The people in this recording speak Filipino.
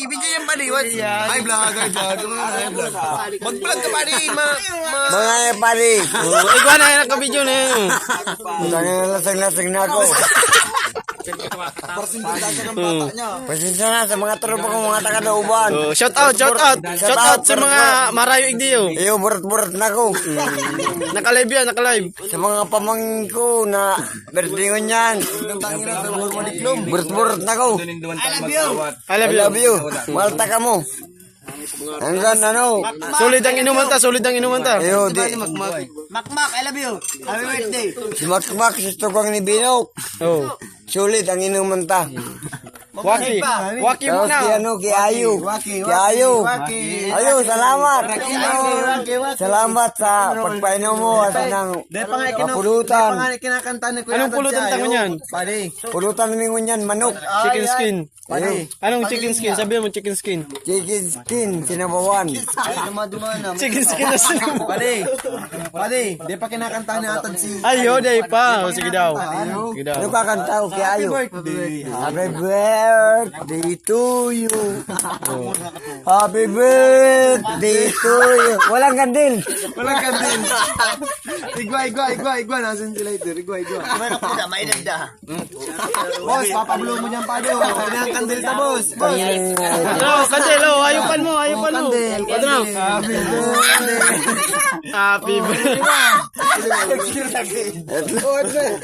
Video yan pare. High vlog. Mag-vlog ka pare. Mga pare. Ikaw na yung naka-video na yun. Lasing na ako. Pasensya na sa mga tropa ko, mga taga-Dauban. Shout out sa mga marayo igdiyo. Iyo, burat-burat na ako. Naka-live yan, naka-live. Sa mga pamangkin ko na birthday ko niyan. Burat-burat na ako. I love I you. love you. Malta ka mo. Hanggang ano. Solid ang inuman ta. Iyo, di. Makmak, I love you. Happy birthday. Si Makmak, si Tukang ni Binok. Oh. Sulit ang inuman ta. Waki Tapos muna. kay Ayu. Kay Ayu. Ayu, salamat. Salamat sa pagpainom mo at ng kapulutan. Anong pulutan tango niyan? Pulutan namin ngunyan, manok. Chicken skin. Ayun. Anong chicken skin? Sabihan mo chicken skin. Chicken skin, sinabawan. Chicken skin na sila. Pare, di pa kinakantahan ni Atad si... Ayo, day pa. O, sige daw. Sige daw. Ano kakanta ko kay Ayu? Happy birthday to you. Happy birthday to you. Walang kandil. Walang kandil. Igwa. Nasaan sila ito? Igwa. Meron po na, mainag da. Boss, papablo mo niyan pa doon. Kailangan kandil ka, boss. Hello, Kandelo. Ayupan mo. Kandil. Happy birthday. Happy birthday.